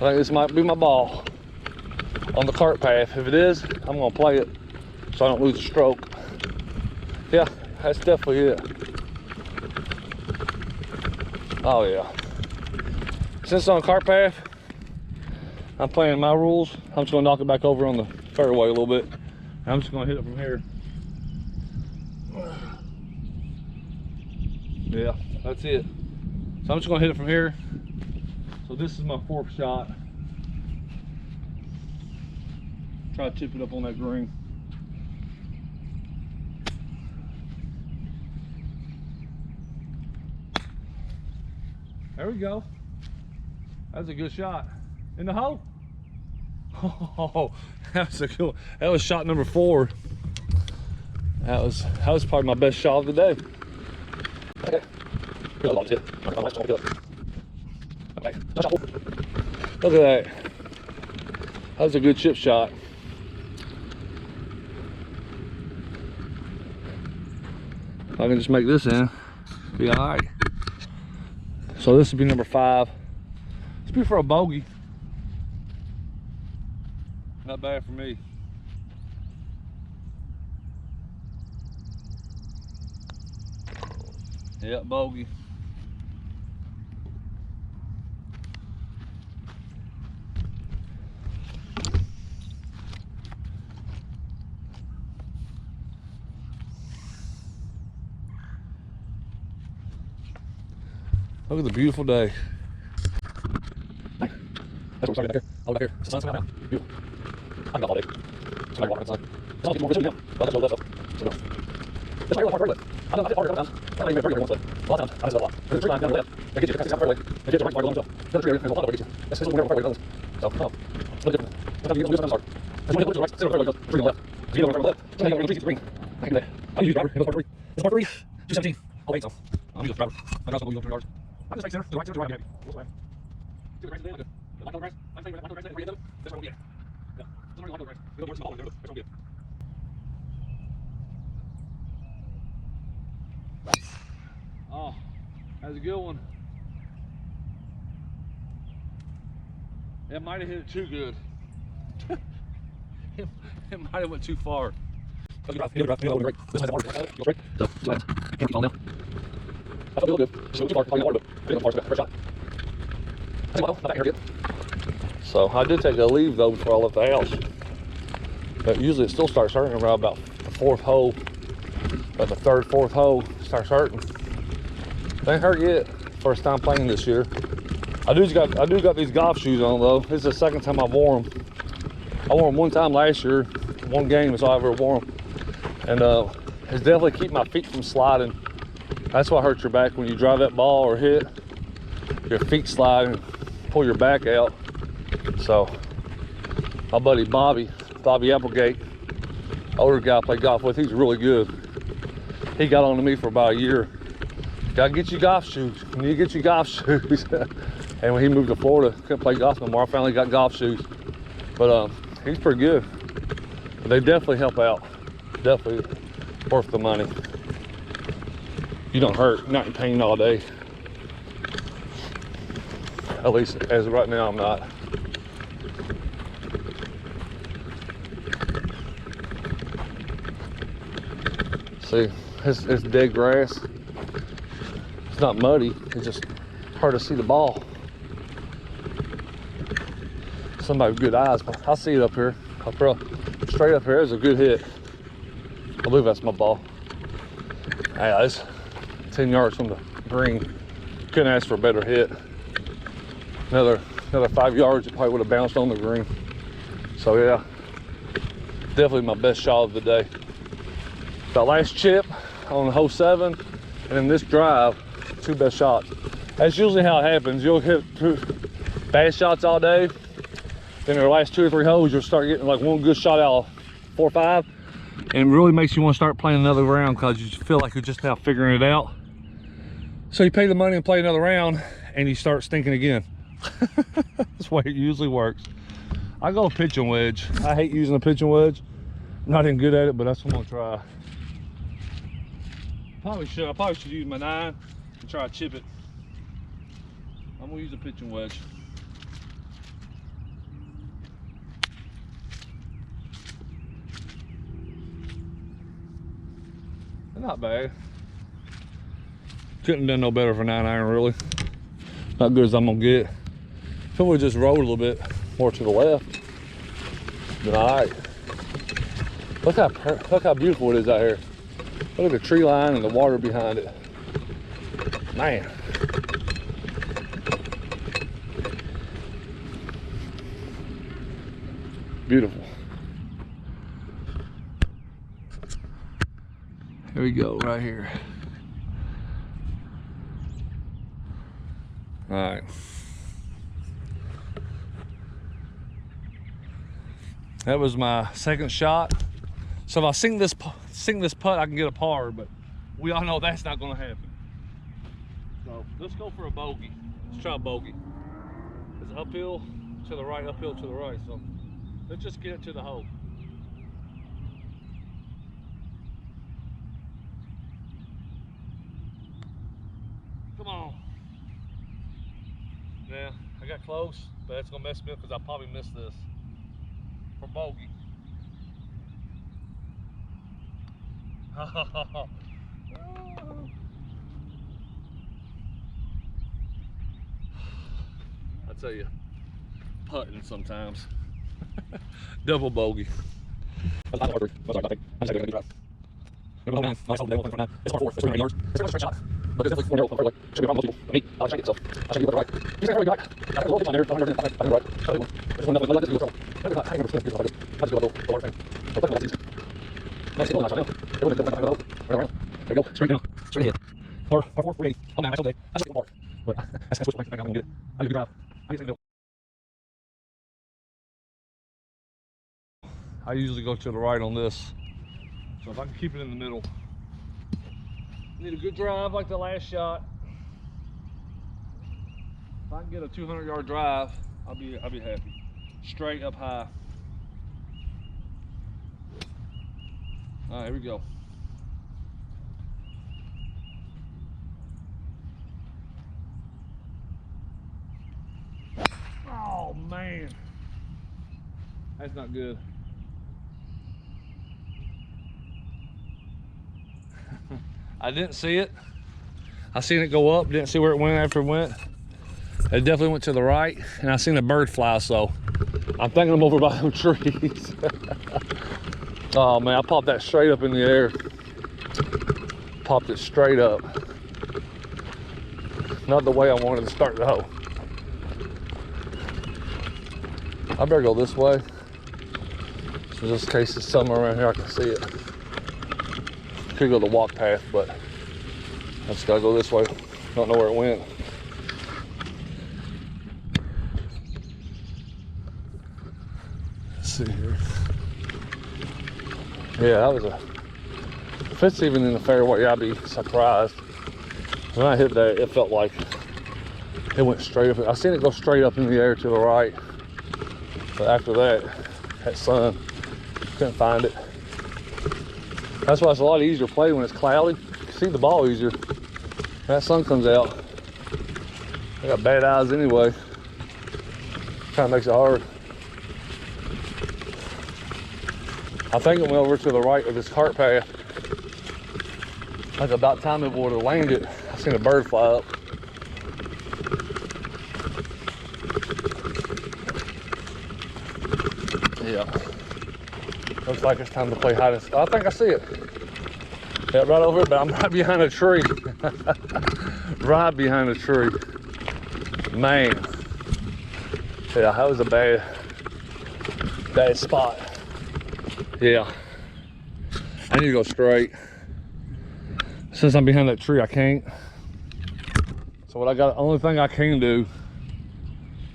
I think this might be my ball on the cart path. If it is, I'm gonna play it so I don't lose a stroke. Yeah, that's definitely it. Oh yeah. Since it's on the cart path, I'm playing my rules. I'm just gonna knock it back over on the fairway a little bit. I'm just gonna hit it from here. Yeah, that's it. So I'm just gonna hit it from here. So this is my fourth shot. Try to tip it up on that green. There we go. That's a good shot. In the hole. Oh, that's a cool. That was shot number 4. That was probably my best shot of the day. Okay. Look at that. That was a good chip shot. If I can just make this in, be all right. So this would be number 5. It's be for a bogey. Not bad for me. Yep, bogey. Look at the beautiful day. That's what we're starting back here. All back here. The sun's coming out now. Beautiful. I can go all day. Somebody walking outside. There's not people more visiting now. Well, that's no left. So no. It's my hard left. I did harder down. I don't even very good once. A lot of times I miss it a lot. There's a tree line down the left. They get you to fairway. They get you right far along the there's a tree area. There's a lot of way to get you. That's where fairway goes. So, no. It's a little different. Sometimes you get to do sometimes hard. There's one hit to the right. Center fairway goes. Tree on the left. So you know where left. Sometimes you got to green. I can I use driver. It was par 3. It's par 3. 217. I'll wait so. I'll use the driver. I'm also going to go 2 yards. I'm just right center. To the right center. To the right. What's the way? To the right today. The line on the right. I'm saying line on the right. That's where we'll get. Yeah. Somewhere line on the right. We go towards the ball. That's where we'll get. Oh, that's a good one. It might have hit it too good. it might have went too far. This is the water. Straight. So, can't keep on now. I felt good. So too far. Probably water, but first shot. Not back here yet. So I did take a leave though before I left the house. But usually it still starts hurting around about the 4th hole. About the 3rd, 4th hole starts hurting. It ain't hurt yet. First time playing this year. I do got these golf shoes on though. This is the 2nd time I've worn them. I wore them one time last year. One game is all I ever wore them. And it's definitely keep my feet from sliding. That's what hurts your back when you drive that ball or hit. Your feet slide and pull your back out. So my buddy Bobby Applegate, older guy I play golf with, he's really good. He got on to me for about a year. Gotta get you golf shoes. You need to get you golf shoes. And when he moved to Florida, couldn't play golf no more. I finally got golf shoes. But he's pretty good. But they definitely help out. Definitely worth the money. You don't hurt, not in pain all day. At least as of right now, I'm not. See, it's dead grass. It's not muddy, it's just hard to see the ball. Somebody with good eyes, but I see it up here. I'll throw straight up here. It's a good hit. I believe that's my ball. Yeah, it's 10 yards from the green. Couldn't ask for a better hit. Another 5 yards, it probably would have bounced on the green. So yeah, definitely my best shot of the day. That last chip on hole 7, and then this drive, 2 best shots. That's usually how it happens. You'll hit 2 bad shots all day, then the last 2 or 3 holes, you'll start getting like 1 good shot out of 4 or 5. And it really makes you want to start playing another round because you feel like you're just now figuring it out. So you pay the money and play another round, and you start stinking again. That's the way it usually works. I go pitching wedge. I hate using a pitching wedge. I'm not even good at it, but that's what I'm gonna try. I probably should use my 9 and try to chip it. I'm gonna use a pitching wedge. Not bad. Couldn't have done no better for 9-iron, really. Not good as I'm gonna get. If it would just rolled a little bit more to the left, then all right. Look how beautiful it is out here. Look at the tree line and the water behind it. Man. Beautiful. Here we go, right here. All right. That was my second shot. So if I sink this putt, I can get a par, but we all know that's not gonna happen. So let's go for a bogey. Let's try a bogey. It's uphill to the right, uphill to the right. So let's just get it to the hole. Come on. Yeah, I got close, but it's gonna mess me up because I probably missed this for bogey. I tell you, putting sometimes. Double bogey. It's par 4. It's 300 yards. It's a straight shot. But there's definitely 4 narrow fairway. Should be around most people. Me, I check it, so I should be right. He's really right. I got a little bit on there, 100 right. I just want to let this go. I just go the water thing. So that's easy. Nice little notch, I know. It would have been right around. There we go. Straight down. Straight ahead. Par 4, 480. Oh man, I told you. I took the par. But that's switch back. I'm gonna get it. I need a good drive. I need to go. I usually go to the right on this. So if I can keep it in the middle. Need a good drive like the last shot. If I can get a 200-yard drive, I'll be happy. Straight up high. All right, here we go. Oh man, that's not good. I didn't see it. I seen it go up, didn't see where it went after it went. It definitely went to the right, and I seen a bird fly, so I'm thinking I'm over by them trees. Oh man, I popped that straight up in the air. Popped it straight up. Not the way I wanted to start the hole. I better go this way. So just in case there's somewhere around here I can see it. Could go the walk path, but I just gotta go this way. Don't know where it went. Let's see here. Yeah, that was a. If it's even in the fairway, I'd be surprised. When I hit that, it felt like it went straight up. I seen it go straight up in the air to the right, but after that sun, couldn't find it. That's why it's a lot easier to play when it's cloudy. You can see the ball easier. When that sun comes out. I got bad eyes anyway. Kind of makes it hard. I think it went over to the right of this cart path. Like about time it would have landed. I seen a bird fly up. Yeah. Looks like it's time to play hide and seek. I think I see it. Yeah, right over it, but I'm right behind a tree. Right behind a tree. Man. Yeah, that was a bad Bad spot. Yeah. I need to go straight. Since I'm behind that tree, I can't. So what I got, the only thing I can do,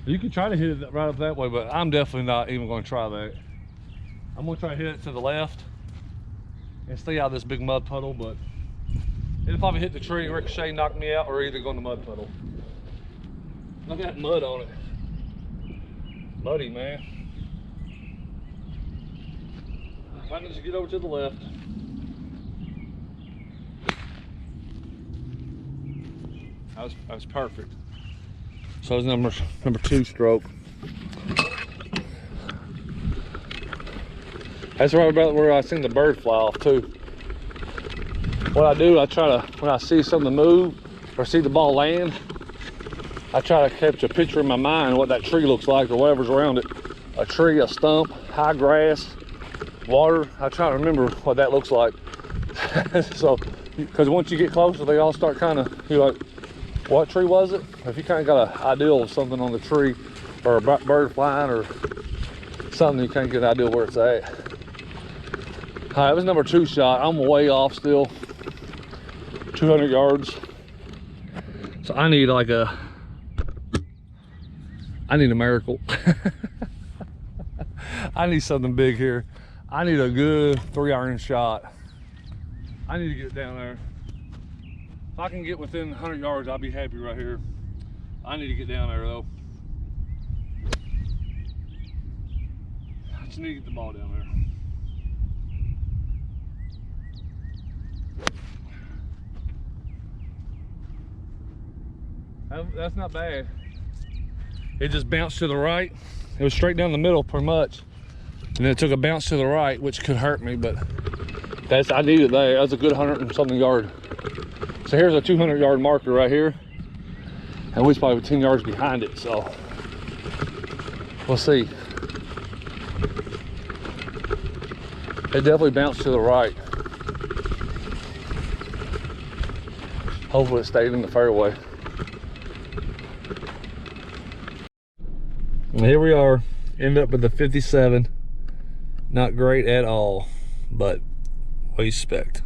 you can try to hit it right up that way, but I'm definitely not even going to try that. I'm going to try to hit it to the left and stay out of this big mud puddle, but it'll probably hit the tree, ricochet, knock me out, or either go in the mud puddle. Look at that mud on it. Muddy, man. If I can just get over to the left. That was perfect. So it's number 2 stroke. That's right about where I seen the bird fly off too. What I do, I try to, when I see something move or see the ball land, I try to catch a picture in my mind of what that tree looks like or whatever's around it. A tree, a stump, high grass, water. I try to remember what that looks like. So, because once you get closer, they all start kind of, you're like, what tree was it? If you kind of got an idea of something on the tree or a bird flying or something, you kind of get an idea where it's at. All right, it was number 2 shot. I'm way off still, 200 yards. So I need like I need a miracle. I need something big here. I need a good 3-iron shot. I need to get down there. If I can get within 100 yards, I'll be happy right here. I need to get down there though. I just need to get the ball down there. That's not bad. It just bounced to the right. It was straight down the middle pretty much. And then it took a bounce to the right, which could hurt me, but I needed that. That was a good 100 and something yard. So here's a 200 yard marker right here. And we're probably 10 yards behind it, so we'll see. It definitely bounced to the right. Hopefully it stayed in the fairway. And here we are, end up with the 57. Not great at all, but what do you expect?